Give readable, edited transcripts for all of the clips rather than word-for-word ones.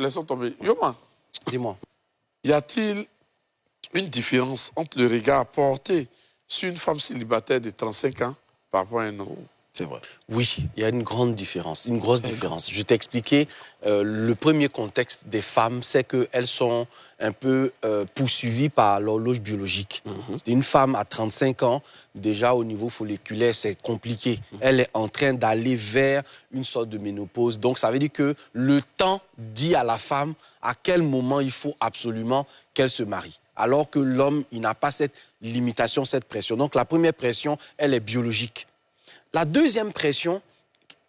laissons tomber. Yoma, dis-moi. Y a-t-il une différence entre le regard porté sur une femme célibataire de 35 ans par rapport à un homme? C'est vrai. Oui, il y a une grande différence, une grosse différence. Je t'ai expliqué, le premier contexte des femmes, c'est qu'elles sont un peu poursuivies par l'horloge biologique. C'est une femme à 35 ans, déjà au niveau folliculaire, c'est compliqué. Elle est en train d'aller vers une sorte de ménopause. Donc ça veut dire que le temps dit à la femme à quel moment il faut absolument qu'elle se marie. Alors que l'homme, il n'a pas cette limitation, cette pression. Donc la première pression, elle est biologique. La deuxième pression,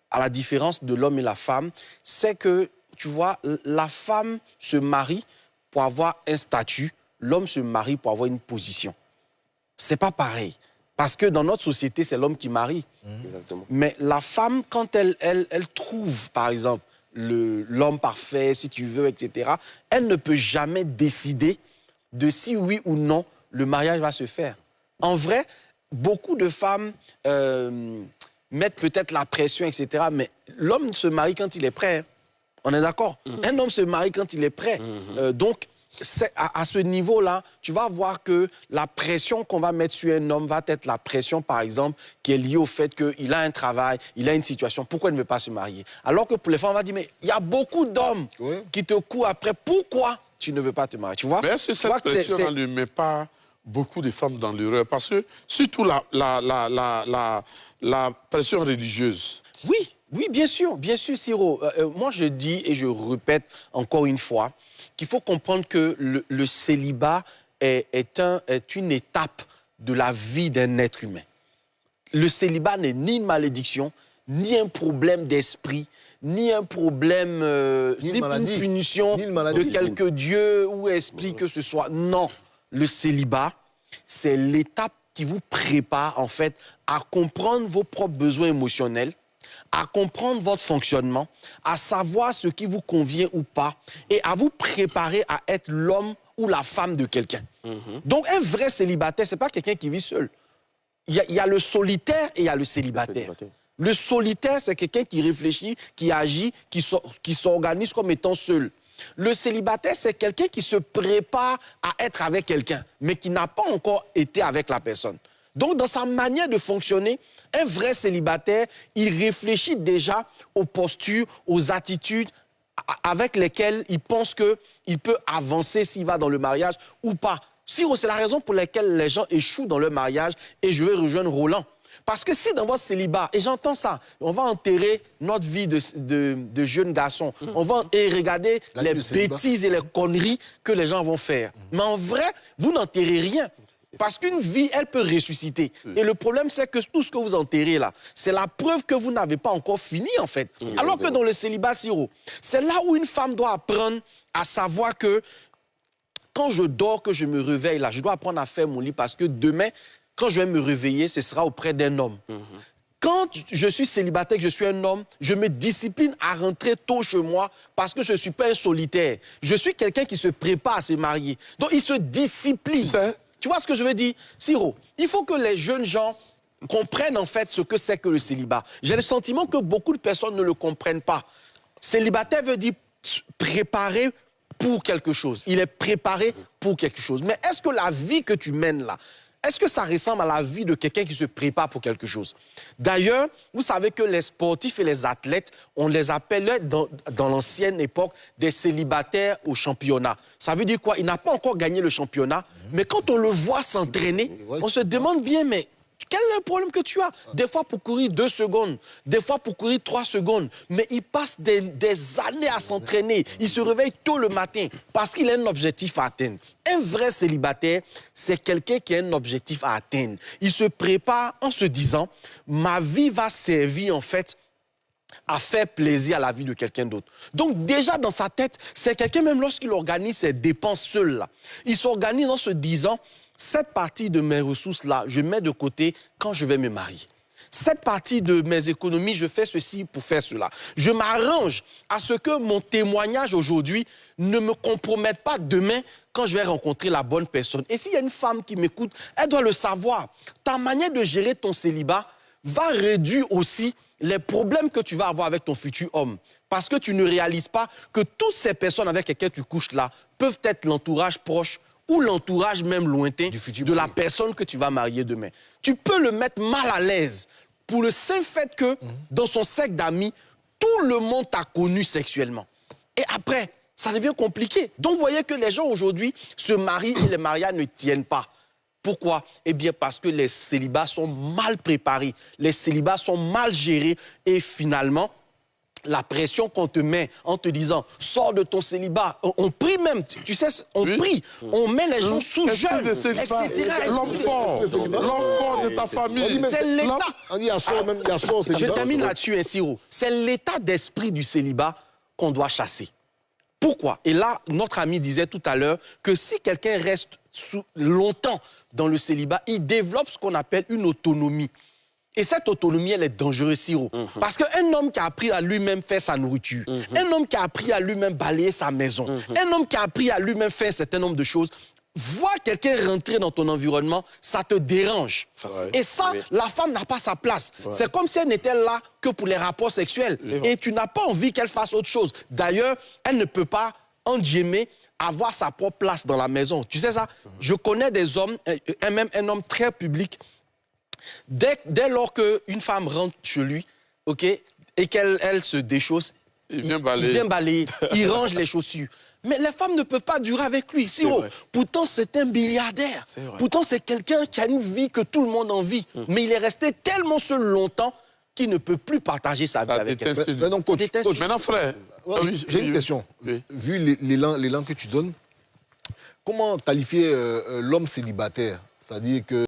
à la différence de l'homme et la femme, c'est que, tu vois, la femme se marie pour avoir un statut, l'homme se marie pour avoir une position. C'est pas pareil. Parce que dans notre société, c'est l'homme qui marie. Mais la femme, quand elle trouve, par exemple, l'homme parfait, si tu veux, etc., elle ne peut jamais décider de si oui ou non le mariage va se faire. En vrai, beaucoup de femmes mettent peut-être la pression, etc. Mais l'homme se marie quand il est prêt. On est d'accord? Un homme se marie quand il est prêt. Donc, à ce niveau-là, tu vas voir que la pression qu'on va mettre sur un homme va être la pression, par exemple, qui est liée au fait qu'il a un travail, il a une situation. Pourquoi il ne veut pas se marier? Alors que pour les femmes, on va dire, mais il y a beaucoup d'hommes qui te courent après. Pourquoi tu ne veux pas te marier? Tu vois? Mais est-ce que cette pression ne met pas beaucoup de femmes dans l'erreur? Parce que surtout la pression religieuse. Oui, bien sûr, Siro. Moi, je dis et je répète encore une fois qu'il faut comprendre que le célibat est une étape de la vie d'un être humain. Le célibat n'est ni une malédiction, ni un problème d'esprit, ni un problème, ni une punition de quelque dieu ou esprit que ce soit. Non, le célibat, c'est l'étape qui vous prépare, en fait, à comprendre vos propres besoins émotionnels, à comprendre votre fonctionnement, à savoir ce qui vous convient ou pas, et à vous préparer à être l'homme ou la femme de quelqu'un. Donc, un vrai célibataire, ce n'est pas quelqu'un qui vit seul. Il y a le solitaire et il y a le célibataire. Le solitaire, c'est quelqu'un qui réfléchit, qui agit, qui s'organise comme étant seul. Le célibataire, c'est quelqu'un qui se prépare à être avec quelqu'un, mais qui n'a pas encore été avec la personne. Donc, dans sa manière de fonctionner, un vrai célibataire, il réfléchit déjà aux postures, aux attitudes avec lesquelles il pense qu'il peut avancer s'il va dans le mariage ou pas. C'est la raison pour laquelle les gens échouent dans leur mariage, et je vais rejoindre Roland. Parce que si dans votre célibat, et j'entends ça, on va enterrer notre vie de jeunes garçons, on va regarder les bêtises et les conneries que les gens vont faire. Mais en vrai, vous n'enterrez rien. Parce qu'une vie, elle peut ressusciter. Et le problème, c'est que tout ce que vous enterrez là, c'est la preuve que vous n'avez pas encore fini, en fait. Alors que dans le célibat, Siro, c'est là où une femme doit apprendre à savoir que quand je dors, que je me réveille là, je dois apprendre à faire mon lit parce que demain, quand je vais me réveiller, ce sera auprès d'un homme. Quand je suis célibataire, que je suis un homme, je me discipline à rentrer tôt chez moi parce que je ne suis pas un solitaire. Je suis quelqu'un qui se prépare à se marier. Donc, il se discipline. Tu vois ce que je veux dire? Siro, il faut que les jeunes gens comprennent en fait ce que c'est que le célibat. J'ai le sentiment que beaucoup de personnes ne le comprennent pas. Célibataire veut dire préparer pour quelque chose. Il est préparé pour quelque chose. Mais est-ce que la vie que tu mènes là, est-ce que ça ressemble à la vie de quelqu'un qui se prépare pour quelque chose? D'ailleurs, vous savez que les sportifs et les athlètes, on les appelait dans l'ancienne époque des célibataires au championnat. Ça veut dire quoi? Il n'a pas encore gagné le championnat, mais quand on le voit s'entraîner, on se demande bien, mais quel est le problème que tu as? Des fois pour courir 2 secondes, des fois pour courir 3 secondes, mais il passe des années à s'entraîner. Il se réveille tôt le matin parce qu'il a un objectif à atteindre. Un vrai célibataire, c'est quelqu'un qui a un objectif à atteindre. Il se prépare en se disant, ma vie va servir en fait à faire plaisir à la vie de quelqu'un d'autre. Donc déjà dans sa tête, c'est quelqu'un même lorsqu'il organise ses dépenses seul là, il s'organise en se disant, cette partie de mes ressources-là, je mets de côté quand je vais me marier. Cette partie de mes économies, je fais ceci pour faire cela. Je m'arrange à ce que mon témoignage aujourd'hui ne me compromette pas demain quand je vais rencontrer la bonne personne. Et s'il y a une femme qui m'écoute, elle doit le savoir. Ta manière de gérer ton célibat va réduire aussi les problèmes que tu vas avoir avec ton futur homme. Parce que tu ne réalises pas que toutes ces personnes avec lesquelles tu couches là peuvent être l'entourage proche ou l'entourage même lointain de la personne que tu vas marier demain. Tu peux le mettre mal à l'aise pour le simple fait que dans son cercle d'amis, tout le monde t'a connu sexuellement. Et après, ça devient compliqué. Donc, vous voyez que les gens aujourd'hui se marient et les mariages ne tiennent pas. Pourquoi? Eh bien, parce que les célibats sont mal préparés, les célibats sont mal gérés et finalement, la pression qu'on te met en te disant « sors de ton célibat », on prie même, tu sais, on prie, on met les gens sous jeûne, etc. L'enfant de ta famille. C'est l'État. Il y a sort au célibat. Je termine là-dessus, hein, Siro. C'est l'état d'esprit du célibat qu'on doit chasser. Pourquoi? Et là, notre ami disait tout à l'heure que si quelqu'un reste longtemps dans le célibat, il développe ce qu'on appelle une autonomie. Et cette autonomie, elle est dangereuse, Siro. Parce qu'un homme qui a appris à lui-même faire sa nourriture, un homme qui a appris à lui-même balayer sa maison, un homme qui a appris à lui-même faire un certain nombre de choses, voir quelqu'un rentrer dans ton environnement, ça te dérange. Et ça, la femme n'a pas sa place. C'est comme si elle n'était là que pour les rapports sexuels. Et tu n'as pas envie qu'elle fasse autre chose. D'ailleurs, elle ne peut pas, en djemé, avoir sa propre place dans la maison. Tu sais ça? Je connais des hommes, même un homme très public, dès lors qu'une femme rentre chez lui, et qu'elle se déchausse, il vient balayer, il range les chaussures. Mais les femmes ne peuvent pas durer avec lui. Pourtant, c'est un milliardaire. Pourtant, c'est quelqu'un qui a une vie que tout le monde envie. Mais il est resté tellement seul longtemps qu'il ne peut plus partager sa vie avec elle. Maintenant, coach, Maintenant, frère. j'ai une question. Vu l'élan que tu donnes, comment qualifier l'homme célibataire? C'est-à-dire que